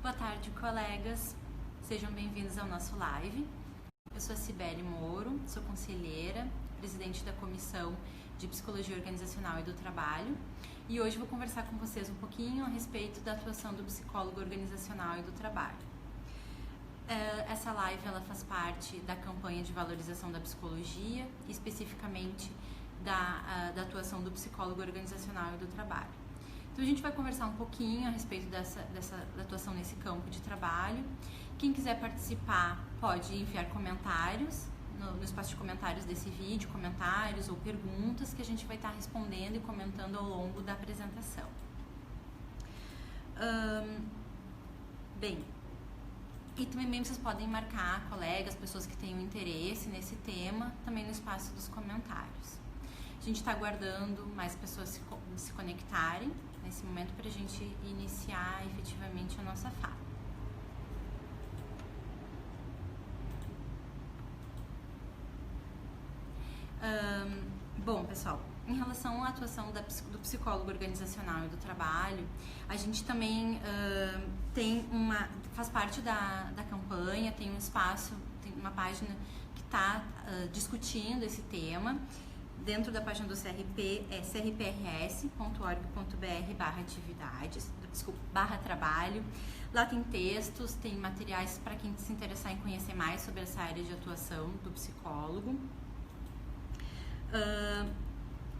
Boa tarde, colegas. Sejam bem-vindos ao nosso live. Eu sou a Cibele Moro, sou conselheira, presidente da Comissão de Psicologia Organizacional e do Trabalho, e hoje vou conversar com vocês um pouquinho a respeito da atuação do psicólogo organizacional e do trabalho. Essa live ela faz parte da campanha de valorização da psicologia, especificamente da atuação do psicólogo organizacional e do trabalho. Então a gente vai conversar um pouquinho a respeito da atuação nesse campo de trabalho. Quem quiser participar pode enviar comentários no espaço de comentários desse vídeo, comentários ou perguntas que a gente vai estar respondendo e comentando ao longo da apresentação. E também vocês podem marcar colegas, pessoas que tenham interesse nesse tema, também no espaço dos comentários. A gente está aguardando mais pessoas se conectarem nesse momento para a gente iniciar efetivamente a nossa fala. Bom, pessoal, em relação à atuação do psicólogo organizacional e do trabalho, a gente também faz parte da campanha, tem um espaço, tem uma página que está discutindo esse tema. Dentro da página do CRP é crprs.org.br/atividades/trabalho. Lá tem textos, tem materiais para quem se interessar em conhecer mais sobre essa área de atuação do psicólogo.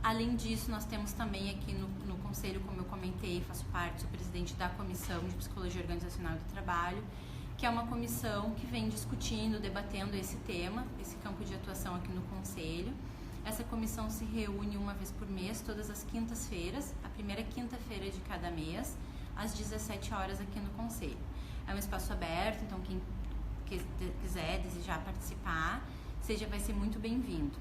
Além disso, nós temos também aqui no Conselho, como eu comentei, faço parte, sou presidente da Comissão de Psicologia Organizacional e do Trabalho, que é uma comissão que vem discutindo, debatendo esse tema, esse campo de atuação aqui no Conselho. Essa comissão se reúne uma vez por mês, todas as quintas-feiras, a primeira quinta-feira de cada mês, às 17 horas aqui no Conselho. É um espaço aberto, então quem desejar participar, vai ser muito bem-vindo.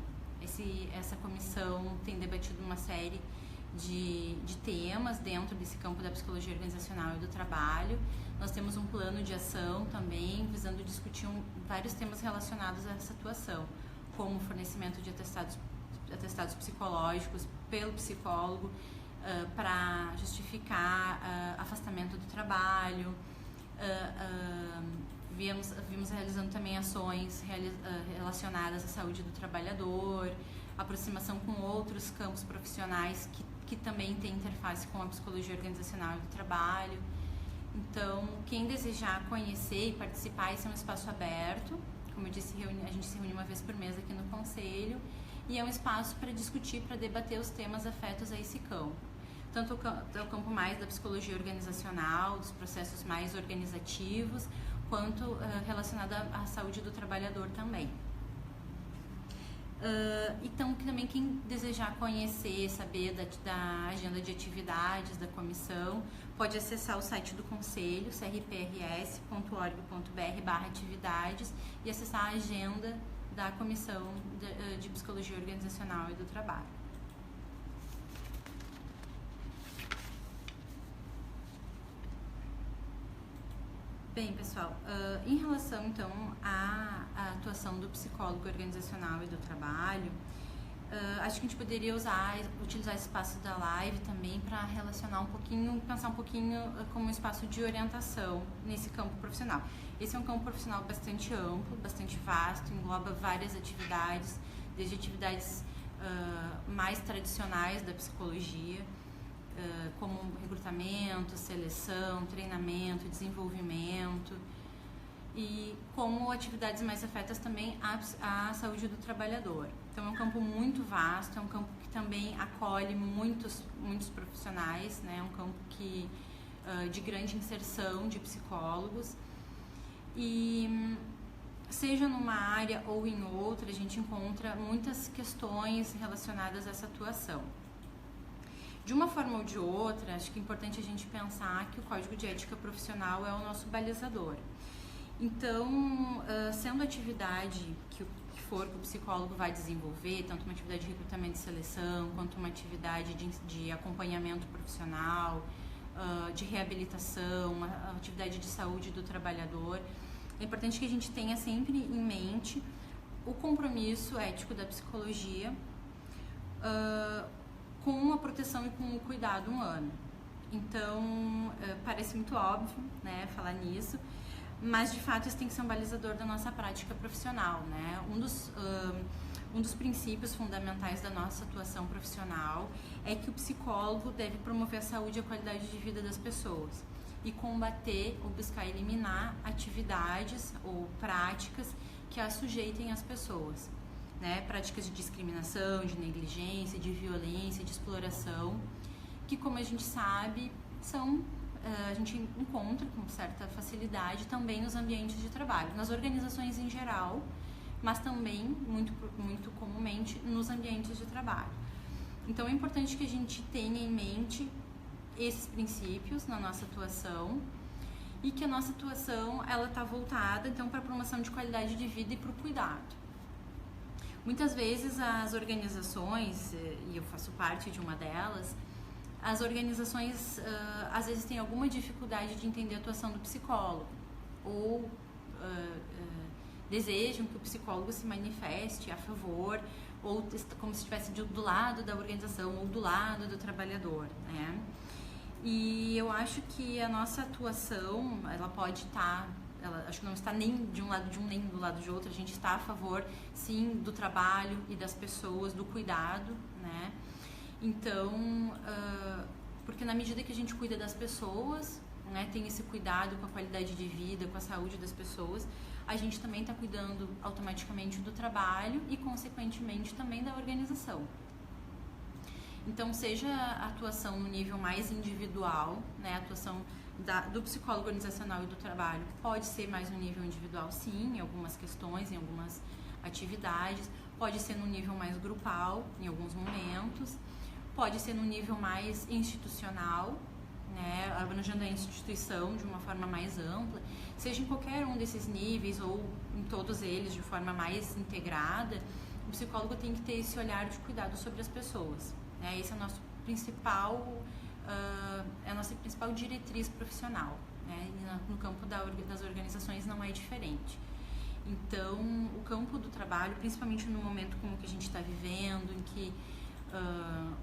Essa comissão tem debatido uma série de temas dentro desse campo da psicologia organizacional e do trabalho. Nós temos um plano de ação também, visando discutir vários temas relacionados a essa atuação, como fornecimento de atestados psicológicos pelo psicólogo para justificar afastamento do trabalho. Vimos realizando também ações relacionadas à saúde do trabalhador, aproximação com outros campos profissionais que também têm interface com a psicologia organizacional e do trabalho. Então, quem desejar conhecer e participar, esse é um espaço aberto. Como eu disse, a gente se reúne uma vez por mês aqui no Conselho e é um espaço para discutir, para debater os temas afetos a esse campo. Tanto o campo mais da psicologia organizacional, dos processos mais organizativos, quanto relacionado à saúde do trabalhador também. Então, também quem desejar conhecer, saber da agenda de atividades da comissão, pode acessar o site do Conselho, crprs.org.br/atividades, e acessar a agenda da Comissão de Psicologia Organizacional e do Trabalho. Bem, pessoal, em relação, então, à atuação do psicólogo organizacional e do trabalho, acho que a gente poderia utilizar esse espaço da live também para pensar um pouquinho como um espaço de orientação nesse campo profissional. Esse é um campo profissional bastante amplo, bastante vasto, engloba várias atividades, desde atividades mais tradicionais da psicologia, como recrutamento, seleção, treinamento, desenvolvimento, e como atividades mais afetas também à saúde do trabalhador. Então é um campo muito vasto, é um campo que também acolhe muitos profissionais, né? É um campo de grande inserção de psicólogos, e seja numa área ou em outra, a gente encontra muitas questões relacionadas a essa atuação. De uma forma ou de outra, acho que é importante a gente pensar que o Código de Ética Profissional é o nosso balizador. Então, sendo a atividade que o psicólogo vai desenvolver, tanto uma atividade de recrutamento e seleção, quanto uma atividade de acompanhamento profissional, de reabilitação, uma atividade de saúde do trabalhador, é importante que a gente tenha sempre em mente o compromisso ético da psicologia com a proteção e com o cuidado humano. Então, parece muito óbvio, né, falar nisso, mas de fato isso tem que ser um balizador da nossa prática profissional, né? Um dos princípios fundamentais da nossa atuação profissional é que o psicólogo deve promover a saúde e a qualidade de vida das pessoas e combater ou buscar eliminar atividades ou práticas que as sujeitem às pessoas, né? Práticas de discriminação, de negligência, de violência, de exploração, que, como a gente sabe, a gente encontra com certa facilidade também nos ambientes de trabalho, nas organizações em geral, mas também, muito comumente, nos ambientes de trabalho. Então, é importante que a gente tenha em mente esses princípios na nossa atuação e que a nossa atuação ela está voltada, então, para a promoção de qualidade de vida e para o cuidado. Muitas vezes as organizações, e eu faço parte de uma delas, as organizações às vezes têm alguma dificuldade de entender a atuação do psicólogo ou desejam que o psicólogo se manifeste a favor ou como se estivesse do lado da organização ou do lado do trabalhador, né? E eu acho que a nossa atuação, ela pode estar, acho que não está nem de um lado de um nem do lado de outro, a gente está a favor, sim, do trabalho e das pessoas, do cuidado, né? Então, porque na medida que a gente cuida das pessoas, né, tem esse cuidado com a qualidade de vida, com a saúde das pessoas, a gente também está cuidando automaticamente do trabalho e, consequentemente, também da organização. Então, seja a atuação no nível mais individual, né, a atuação do psicólogo organizacional e do trabalho pode ser mais no nível individual, sim, em algumas questões, em algumas atividades, pode ser no nível mais grupal, em alguns momentos, pode ser no nível mais institucional, né, abrangendo a instituição de uma forma mais ampla, seja em qualquer um desses níveis ou em todos eles de forma mais integrada, o psicólogo tem que ter esse olhar de cuidado sobre as pessoas, né? Esse é a nossa principal diretriz profissional, né? E no campo das organizações não é diferente. Então, o campo do trabalho, principalmente no momento como que a gente está vivendo, em que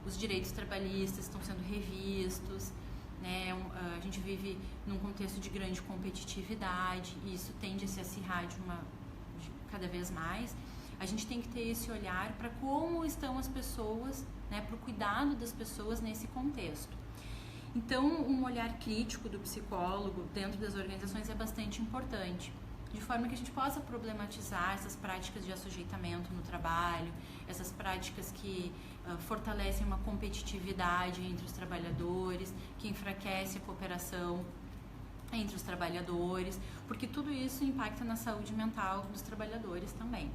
os direitos trabalhistas estão sendo revistos, né? A gente vive num contexto de grande competitividade e isso tende a se acirrar cada vez mais. A gente tem que ter esse olhar para como estão as pessoas, né? Para o cuidado das pessoas nesse contexto. Então, um olhar crítico do psicólogo dentro das organizações é bastante importante, de forma que a gente possa problematizar essas práticas de assujeitamento no trabalho, essas práticas que fortalecem uma competitividade entre os trabalhadores, que enfraquece a cooperação entre os trabalhadores, porque tudo isso impacta na saúde mental dos trabalhadores também.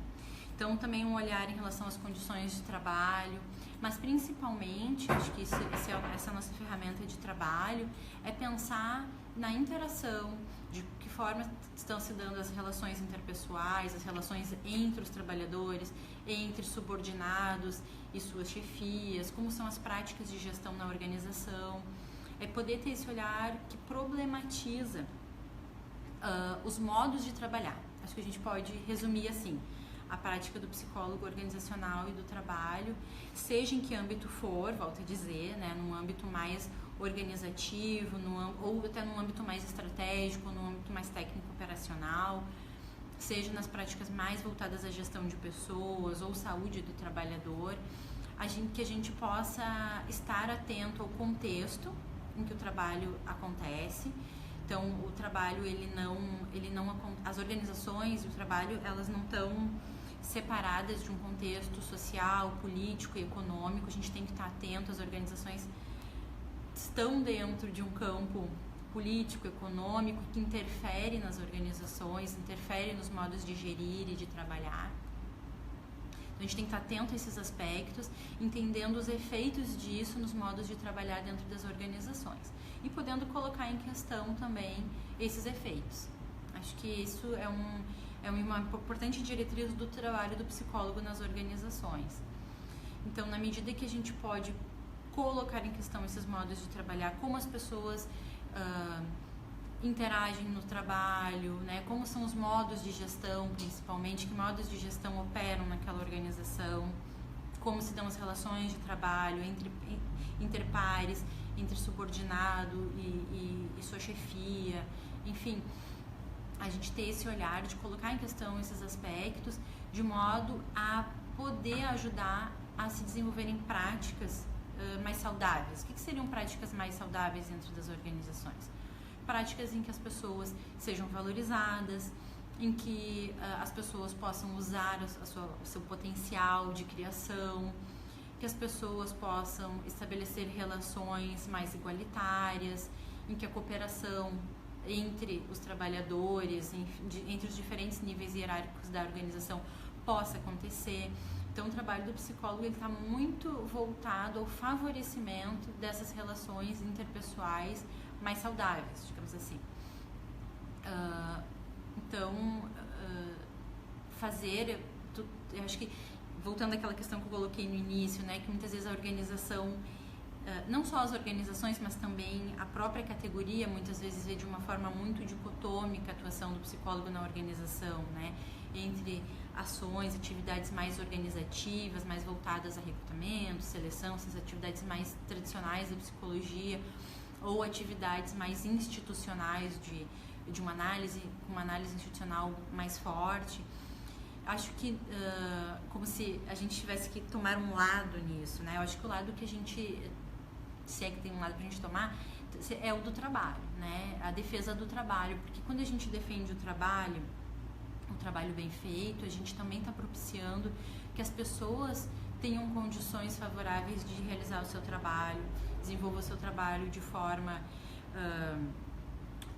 Então, também um olhar em relação às condições de trabalho, mas principalmente, acho que essa é a nossa ferramenta de trabalho, é pensar na interação, de que forma estão se dando as relações interpessoais, as relações entre os trabalhadores, entre subordinados e suas chefias, como são as práticas de gestão na organização. É poder ter esse olhar que problematiza os modos de trabalhar. Acho que a gente pode resumir assim: a prática do psicólogo organizacional e do trabalho, seja em que âmbito for, volto a dizer, né, num âmbito mais organizativo, ou até num âmbito mais estratégico, num âmbito mais técnico-operacional, seja nas práticas mais voltadas à gestão de pessoas ou saúde do trabalhador, que a gente possa estar atento ao contexto em que o trabalho acontece. Então, o trabalho, as organizações e o trabalho, elas não estão separadas de um contexto social, político e econômico. A gente tem que estar atento. As organizações estão dentro de um campo político, econômico, que interfere nas organizações, interfere nos modos de gerir e de trabalhar. Então, a gente tem que estar atento a esses aspectos, entendendo os efeitos disso nos modos de trabalhar dentro das organizações e podendo colocar em questão também esses efeitos. Acho que isso é uma importante diretriz do trabalho do psicólogo nas organizações. Então, na medida que a gente pode colocar em questão esses modos de trabalhar, como as pessoas interagem no trabalho, né? Como são os modos de gestão, principalmente, que modos de gestão operam naquela organização, como se dão as relações de trabalho entre pares, entre subordinado e sua chefia, enfim, a gente ter esse olhar de colocar em questão esses aspectos de modo a poder ajudar a se desenvolverem práticas mais saudáveis. O que seriam práticas mais saudáveis dentro das organizações? Práticas em que as pessoas sejam valorizadas, em que as pessoas possam usar o seu potencial de criação, que as pessoas possam estabelecer relações mais igualitárias, em que a cooperação entre os trabalhadores, entre os diferentes níveis hierárquicos da organização possa acontecer. Então, o trabalho do psicólogo está muito voltado ao favorecimento dessas relações interpessoais mais saudáveis, digamos assim. Eu acho que, voltando àquela questão que eu coloquei no início, né, que muitas vezes a organização, não só as organizações, mas também a própria categoria, muitas vezes vê de uma forma muito dicotômica a atuação do psicólogo na organização, né, entre ações, atividades mais organizativas, mais voltadas a recrutamento, seleção, essas atividades mais tradicionais da psicologia, ou atividades mais institucionais de uma análise institucional mais forte. Acho que como se a gente tivesse que tomar um lado nisso, né? Eu acho que o lado que a gente, se é que tem um lado pra gente tomar, é o do trabalho, né? A defesa do trabalho, porque quando a gente defende o trabalho bem feito, a gente também está propiciando que as pessoas tenham condições favoráveis de realizar o seu trabalho, desenvolver o seu trabalho de forma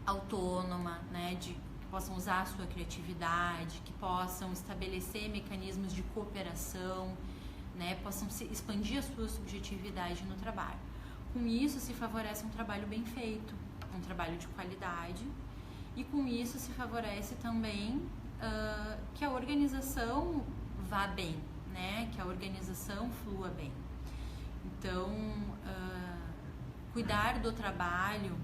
autônoma, né, que possam usar a sua criatividade, que possam estabelecer mecanismos de cooperação, né, possam expandir a sua subjetividade no trabalho. Com isso se favorece um trabalho bem feito, um trabalho de qualidade, e com isso se favorece também que a organização vá bem, né, que a organização flua bem. Então, cuidar do trabalho,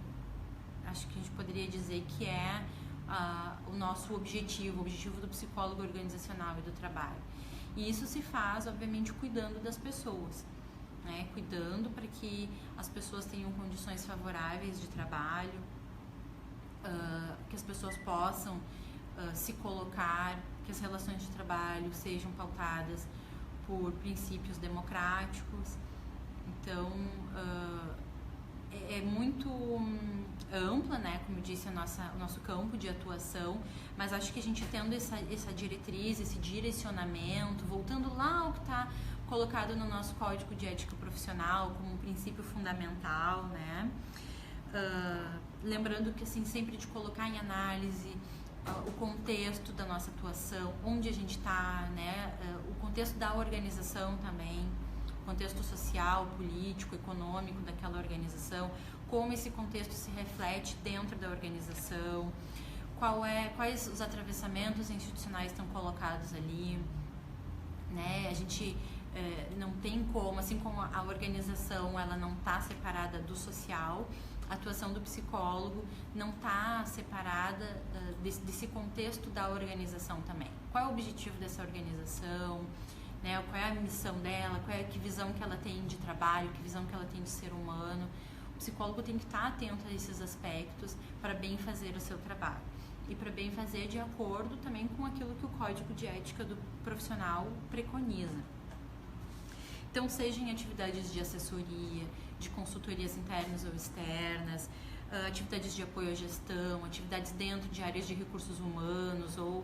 acho que a gente poderia dizer que é o nosso objetivo, o objetivo do psicólogo organizacional e do trabalho. E isso se faz, obviamente, cuidando das pessoas, né? Cuidando para que as pessoas tenham condições favoráveis de trabalho, que as pessoas possam se colocar, que as relações de trabalho sejam pautadas por princípios democráticos. Então, é muito ampla, né, como eu disse, o nosso campo de atuação, mas acho que a gente tendo essa diretriz, esse direcionamento, voltando lá ao que está colocado no nosso Código de Ética Profissional como um princípio fundamental, né, lembrando que, assim, sempre de colocar em análise o contexto da nossa atuação, onde a gente está, né, o contexto da organização também, contexto social, político, econômico daquela organização, como esse contexto se reflete dentro da organização, quais os atravessamentos institucionais estão colocados ali, né? A gente não tem como, assim como a organização ela não está separada do social, a atuação do psicólogo não está separada desse contexto da organização também. Qual é o objetivo dessa organização? Né, qual é a missão dela, que visão que ela tem de trabalho, que visão que ela tem de ser humano. O psicólogo tem que estar atento a esses aspectos para bem fazer o seu trabalho. E para bem fazer de acordo também com aquilo que o Código de Ética do Profissional preconiza. Então, seja em atividades de assessoria, de consultorias internas ou externas, atividades de apoio à gestão, atividades dentro de áreas de recursos humanos ou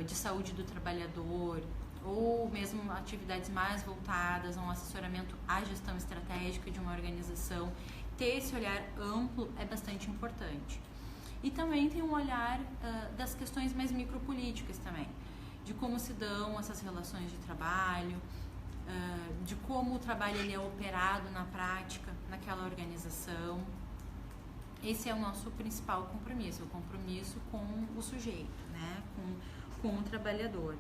de saúde do trabalhador, ou mesmo atividades mais voltadas a um assessoramento à gestão estratégica de uma organização, ter esse olhar amplo é bastante importante. E também tem um olhar das questões mais micropolíticas também, de como se dão essas relações de trabalho, de como o trabalho ele é operado na prática, naquela organização. Esse é o nosso principal compromisso, o compromisso com o sujeito, né? com o trabalhador.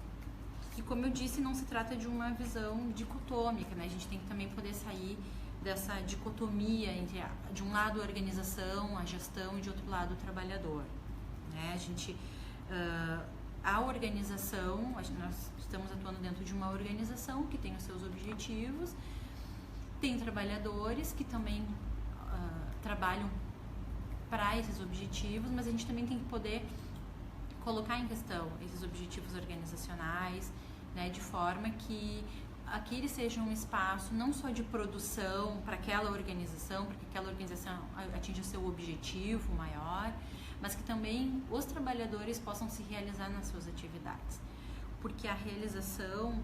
E como eu disse, não se trata de uma visão dicotômica, né? A gente tem que também poder sair dessa dicotomia entre, de um lado, a organização, a gestão, e de outro lado, o trabalhador, né? A organização, nós estamos atuando dentro de uma organização que tem os seus objetivos, tem trabalhadores que também trabalham para esses objetivos, mas a gente também tem que poder colocar em questão esses objetivos organizacionais, né, de forma que aquele seja um espaço não só de produção para aquela organização, para que aquela organização atinja o seu objetivo maior, mas que também os trabalhadores possam se realizar nas suas atividades. Porque a realização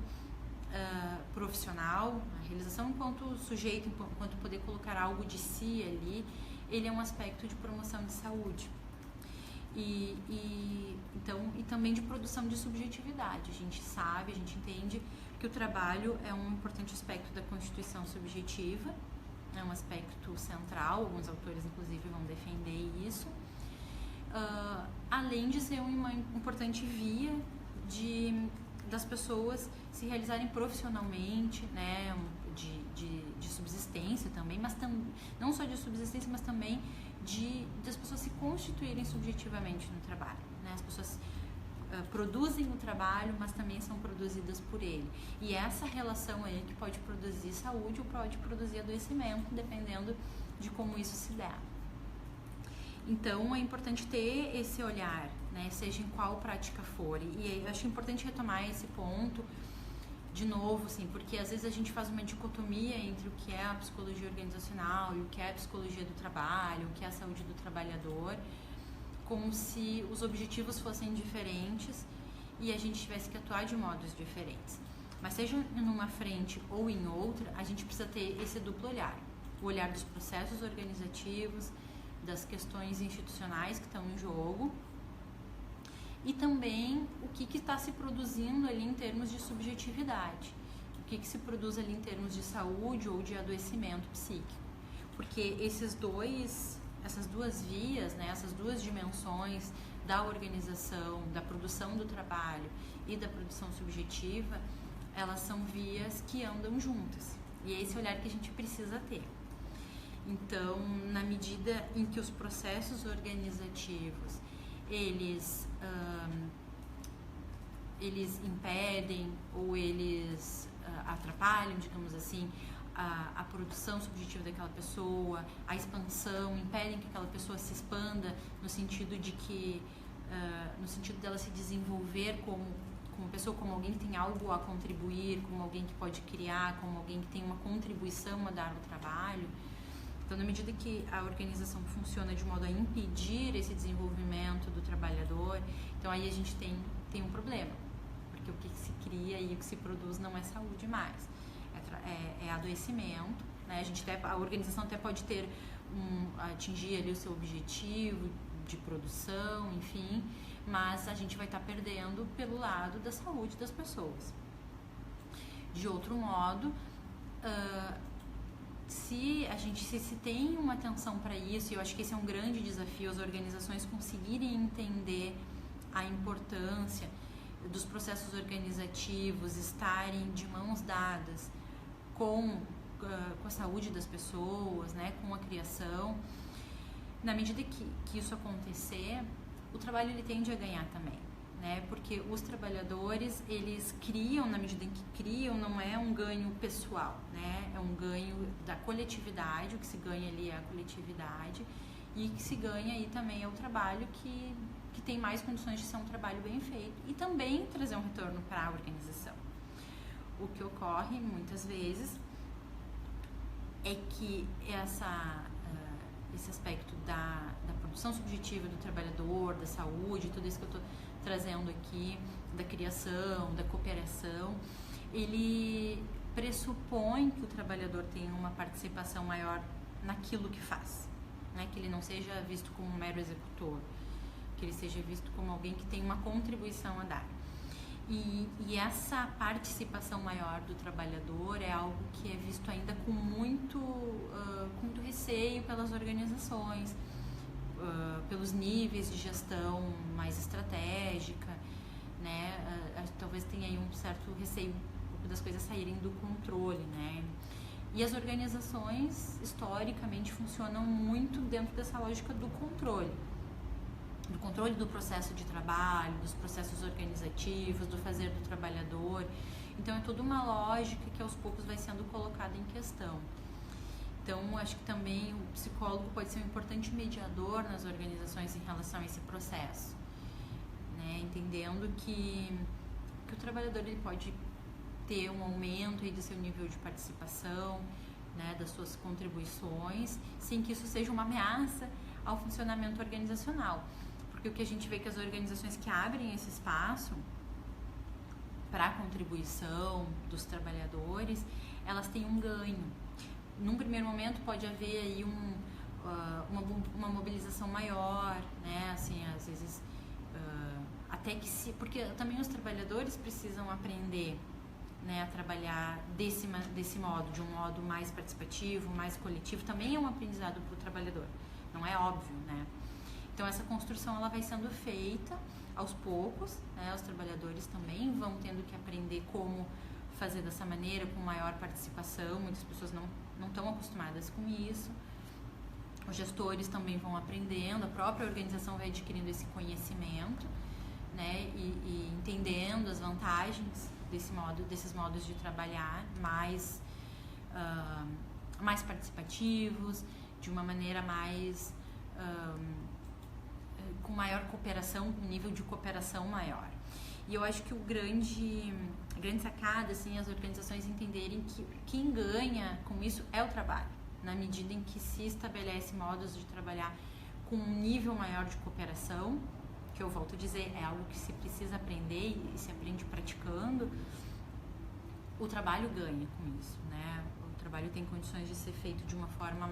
profissional, a realização enquanto sujeito, enquanto poder colocar algo de si ali, ele é um aspecto de promoção de saúde. Então, e também de produção de subjetividade. A gente sabe, a gente entende que o trabalho é um importante aspecto da constituição subjetiva, é um aspecto central, alguns autores inclusive vão defender isso, além de ser uma importante via das pessoas se realizarem profissionalmente, né, de subsistência também, mas não só de subsistência, mas também das pessoas se constituírem subjetivamente no trabalho, né? As pessoas produzem o trabalho, mas também são produzidas por ele. E essa relação aí que pode produzir saúde ou pode produzir adoecimento, dependendo de como isso se dá. Então, é importante ter esse olhar, né? Seja em qual prática for. E eu acho importante retomar esse ponto de novo, assim, porque às vezes a gente faz uma dicotomia entre o que é a psicologia organizacional e o que é a psicologia do trabalho, o que é a saúde do trabalhador, como se os objetivos fossem diferentes e a gente tivesse que atuar de modos diferentes. Mas seja numa frente ou em outra, a gente precisa ter esse duplo olhar. O olhar dos processos organizativos, das questões institucionais que estão em jogo, e também o que está se produzindo ali em termos de subjetividade, o que se produz ali em termos de saúde ou de adoecimento psíquico, porque essas duas vias, né, essas duas dimensões da organização, da produção do trabalho e da produção subjetiva, elas são vias que andam juntas, e é esse olhar que a gente precisa ter. Então, na medida em que os processos organizativos eles impedem ou eles atrapalham, digamos assim, a produção subjetiva daquela pessoa, a expansão, impedem que aquela pessoa se expanda no sentido de que, no sentido dela se desenvolver como pessoa, como alguém que tem algo a contribuir, como alguém que pode criar, como alguém que tem uma contribuição a dar no trabalho. Então, na medida que a organização funciona de modo a impedir esse desenvolvimento do trabalhador, então aí a gente tem um problema, porque o que se cria e o que se produz não é saúde mais, é adoecimento, né? A organização até pode atingir ali o seu objetivo de produção, enfim, mas a gente vai estar perdendo pelo lado da saúde das pessoas. De outro modo, se tem uma atenção para isso, e eu acho que esse é um grande desafio, as organizações conseguirem entender a importância dos processos organizativos estarem de mãos dadas com a saúde das pessoas, né, com a criação. Na medida que isso acontecer, o trabalho ele tende a ganhar também, né? Porque os trabalhadores, eles criam, na medida em que criam, não é um ganho pessoal, né? É um ganho da coletividade, o que se ganha ali é a coletividade, e o que se ganha aí também é o trabalho que tem mais condições de ser um trabalho bem feito e também trazer um retorno para a organização. O que ocorre muitas vezes é que esse aspecto da produção subjetiva do trabalhador, da saúde, tudo isso que eu estou trazendo aqui, da criação, da cooperação, ele pressupõe que o trabalhador tenha uma participação maior naquilo que faz, né? Que ele não seja visto como um mero executor, que ele seja visto como alguém que tem uma contribuição a dar. E essa participação maior do trabalhador é algo que é visto ainda com muito receio pelas organizações, pelos níveis de gestão mais estratégica, né? Talvez tenha aí um certo receio das coisas saírem do controle, né? E as organizações, historicamente, funcionam muito dentro dessa lógica do controle do processo de trabalho, dos processos organizativos, do fazer do trabalhador. Então, é toda uma lógica que aos poucos vai sendo colocada em questão. Então, acho que também o psicólogo pode ser um importante mediador nas organizações em relação a esse processo, né? Entendendo que o trabalhador ele pode ter um aumento aí do seu nível de participação, né, das suas contribuições, sem que isso seja uma ameaça ao funcionamento organizacional. Porque o que a gente vê é que as organizações que abrem esse espaço para a contribuição dos trabalhadores, elas têm um ganho. Num primeiro momento pode haver aí uma mobilização maior, né? Assim, às vezes até que porque também os trabalhadores precisam aprender, né, a trabalhar desse modo, de um modo mais participativo, mais coletivo. Também é um aprendizado para o trabalhador, não é óbvio, né? Então essa construção ela vai sendo feita aos poucos, né? Os trabalhadores também vão tendo que aprender como fazer dessa maneira, com maior participação. Muitas pessoas não estão acostumadas com isso. Os gestores também vão aprendendo, a própria organização vai adquirindo esse conhecimento, né? E entendendo as vantagens desses modos de trabalhar mais participativos, de uma maneira mais com maior cooperação, com um nível de cooperação maior. E eu acho que a grande sacada, assim, as organizações entenderem que quem ganha com isso é o trabalho, na medida em que se estabelece modos de trabalhar com um nível maior de cooperação, que eu volto a dizer, é algo que se precisa aprender e se aprende praticando. O trabalho ganha com isso, né? O trabalho tem condições de ser feito de uma forma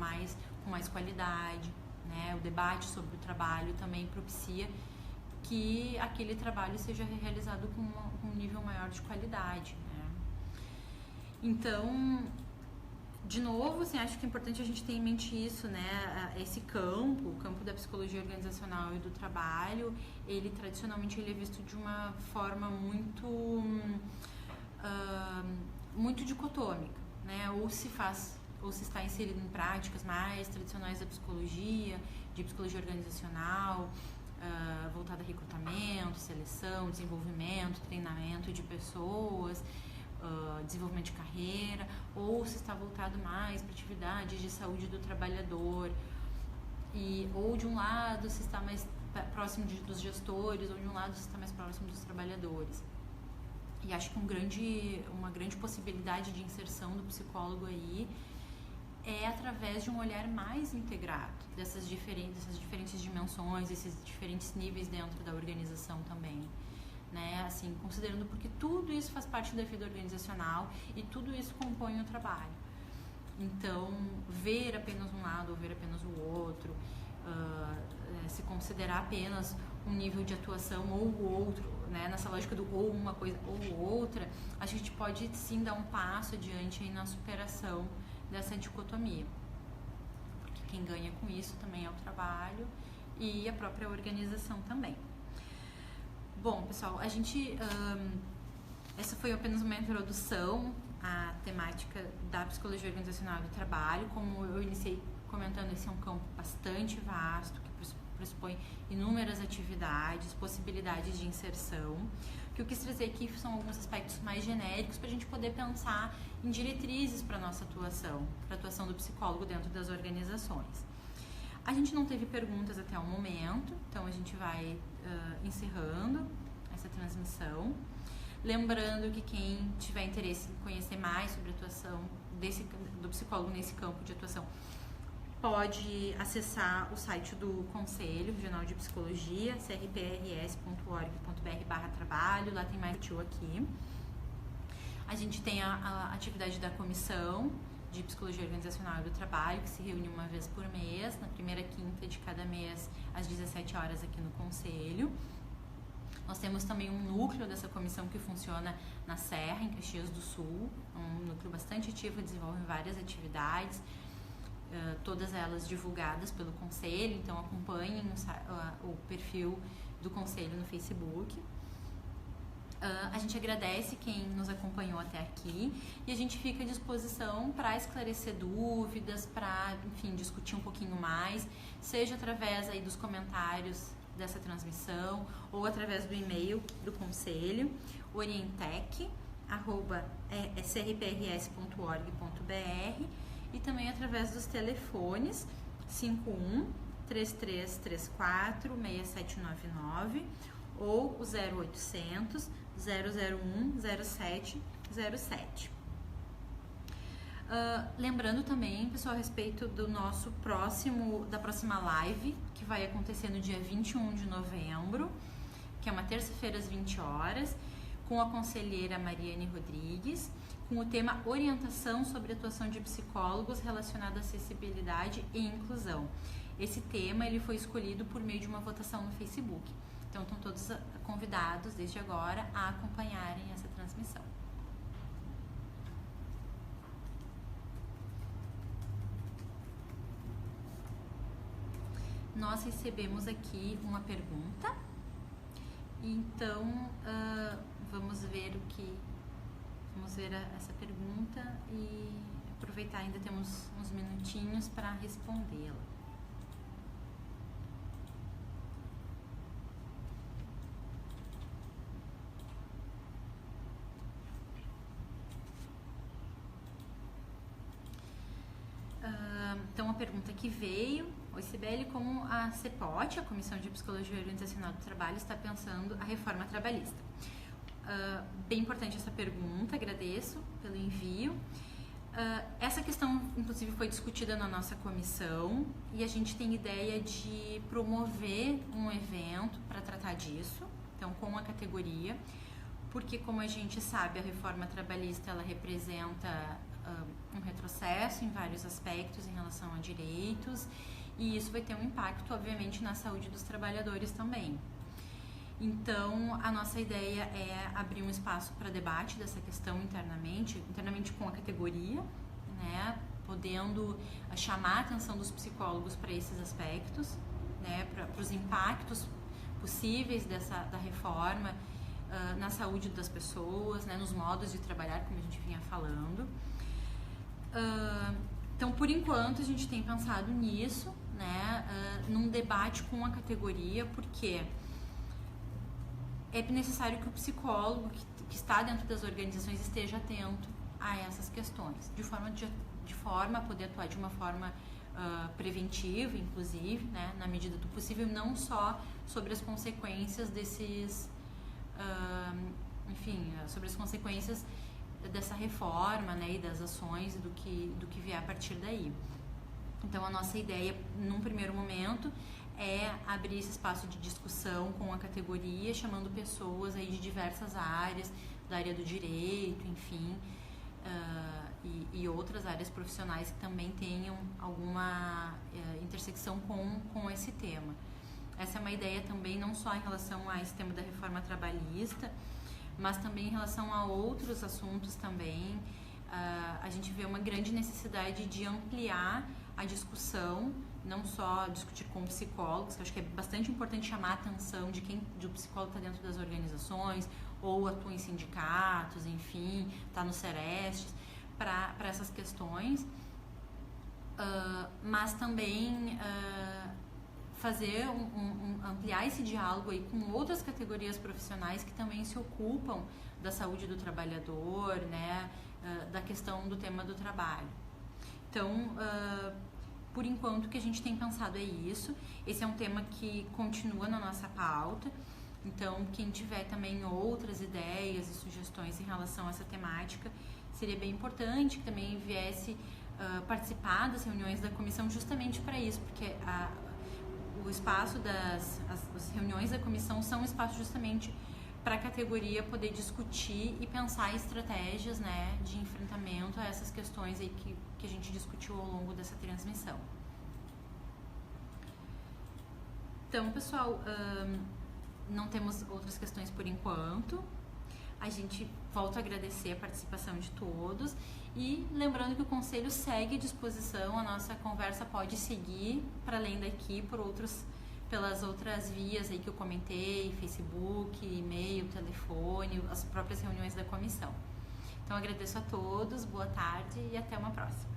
com mais qualidade, né? O debate sobre o trabalho também propicia que aquele trabalho seja realizado com um nível maior de qualidade, né? Então, de novo, assim, acho que é importante a gente ter em mente isso, né? Esse campo, o campo da psicologia organizacional e do trabalho, ele tradicionalmente ele é visto de uma forma muito dicotômica, né? Ou se está inserido em práticas mais tradicionais da psicologia, de psicologia organizacional, voltada a recrutamento, seleção, desenvolvimento, treinamento de pessoas, desenvolvimento de carreira, ou se está voltado mais para atividades de saúde do trabalhador, ou de um lado se está mais próximo dos gestores, ou de um lado se está mais próximo dos trabalhadores. E acho que uma grande possibilidade de inserção do psicólogo aí é através de um olhar mais integrado dessas diferentes dimensões, esses diferentes níveis dentro da organização também, né? Assim, considerando porque tudo isso faz parte da vida organizacional e tudo isso compõe o trabalho. Então, ver apenas um lado ou ver apenas o outro, se considerar apenas um nível de atuação ou o outro, né? Nessa lógica do ou uma coisa ou outra, a gente pode sim dar um passo adiante aí na superação dessa dicotomia, porque quem ganha com isso também é o trabalho e a própria organização também. Bom, pessoal, essa foi apenas uma introdução à temática da psicologia organizacional do trabalho. Como eu iniciei comentando, esse é um campo bastante vasto, que pressupõe inúmeras atividades, possibilidades de inserção. O que eu quis trazer aqui são alguns aspectos mais genéricos para a gente poder pensar em diretrizes para a nossa atuação, para a atuação do psicólogo dentro das organizações. A gente não teve perguntas até o momento, então a gente vai encerrando essa transmissão. Lembrando que quem tiver interesse em conhecer mais sobre a atuação do psicólogo nesse campo de atuação, pode acessar o site do Conselho Regional de Psicologia, crprs.org.br/trabalho, lá tem mais aqui. A gente tem a atividade da Comissão de Psicologia Organizacional e do Trabalho, que se reúne uma vez por mês, na primeira quinta de cada mês, às 17 horas aqui no Conselho. Nós temos também um núcleo dessa comissão que funciona na Serra, em Caxias do Sul, um núcleo bastante ativo, desenvolve várias atividades, todas elas divulgadas pelo Conselho, então acompanhem o perfil do Conselho no Facebook. A gente agradece quem nos acompanhou até aqui e a gente fica à disposição para esclarecer dúvidas, para, enfim, discutir um pouquinho mais, seja através aí dos comentários dessa transmissão ou através do e-mail do Conselho, orientec@crprs.org.br, e também através dos telefones 51 3334 6799 ou o 0800 001 0707. Lembrando também, pessoal, a respeito do da próxima live, que vai acontecer no dia 21 de novembro, que é uma terça-feira às 20 horas, com a conselheira Mariane Rodrigues, com o tema Orientação sobre atuação de psicólogos relacionada à acessibilidade e inclusão. Esse tema ele foi escolhido por meio de uma votação no Facebook. Então, estão todos convidados, desde agora, a acompanharem essa transmissão. Nós recebemos aqui uma pergunta, então vamos ver essa pergunta e aproveitar, ainda temos uns minutinhos para respondê-la. Então, a pergunta que veio: oi, Cibele, como a CEPOT, a Comissão de Psicologia Organizacional do Trabalho, está pensando a reforma trabalhista? Bem importante essa pergunta, agradeço pelo envio. Essa questão, inclusive, foi discutida na nossa comissão e a gente tem ideia de promover um evento para tratar disso, então com a categoria, porque, como a gente sabe, a reforma trabalhista ela representa um retrocesso em vários aspectos em relação a direitos, e isso vai ter um impacto, obviamente, na saúde dos trabalhadores também. Então, a nossa ideia é abrir um espaço para debate dessa questão internamente com a categoria, né, podendo chamar a atenção dos psicólogos para esses aspectos, né, para os impactos possíveis da reforma na saúde das pessoas, né, nos modos de trabalhar, como a gente vinha falando. Então, por enquanto, a gente tem pensado nisso, né, num debate com a categoria, porque é necessário que o psicólogo que está dentro das organizações esteja atento a essas questões, de forma a poder atuar de uma forma preventiva, inclusive, né, na medida do possível, não só sobre as consequências sobre as consequências dessa reforma, né, e das ações e do que vier a partir daí. Então, a nossa ideia, num primeiro momento, é abrir esse espaço de discussão com a categoria, chamando pessoas aí de diversas áreas, da área do direito, enfim, e outras áreas profissionais que também tenham alguma intersecção com esse tema. Essa é uma ideia também não só em relação a esse tema da reforma trabalhista, mas também em relação a outros assuntos também. A gente vê uma grande necessidade de ampliar a discussão, não só discutir com psicólogos, que eu acho que é bastante importante chamar a atenção do psicólogo que está dentro das organizações, ou atua em sindicatos, enfim, está no Serestes, para essas questões, mas também ampliar esse diálogo aí com outras categorias profissionais que também se ocupam da saúde do trabalhador, né, da questão do tema do trabalho. Então, por enquanto, o que a gente tem pensado é isso. Esse é um tema que continua na nossa pauta. Então, quem tiver também outras ideias e sugestões em relação a essa temática, seria bem importante que também viesse participar das reuniões da comissão justamente para isso, porque o espaço as reuniões da comissão são um espaço justamente para a categoria poder discutir e pensar estratégias, né, de enfrentamento a essas questões aí que a gente discutiu ao longo dessa transmissão. Então, pessoal, não temos outras questões por enquanto. A gente volta a agradecer a participação de todos e lembrando que o Conselho segue à disposição, a nossa conversa pode seguir para além daqui pelas outras vias aí que eu comentei, Facebook, e-mail, telefone, as próprias reuniões da comissão. Então, agradeço a todos, boa tarde e até uma próxima.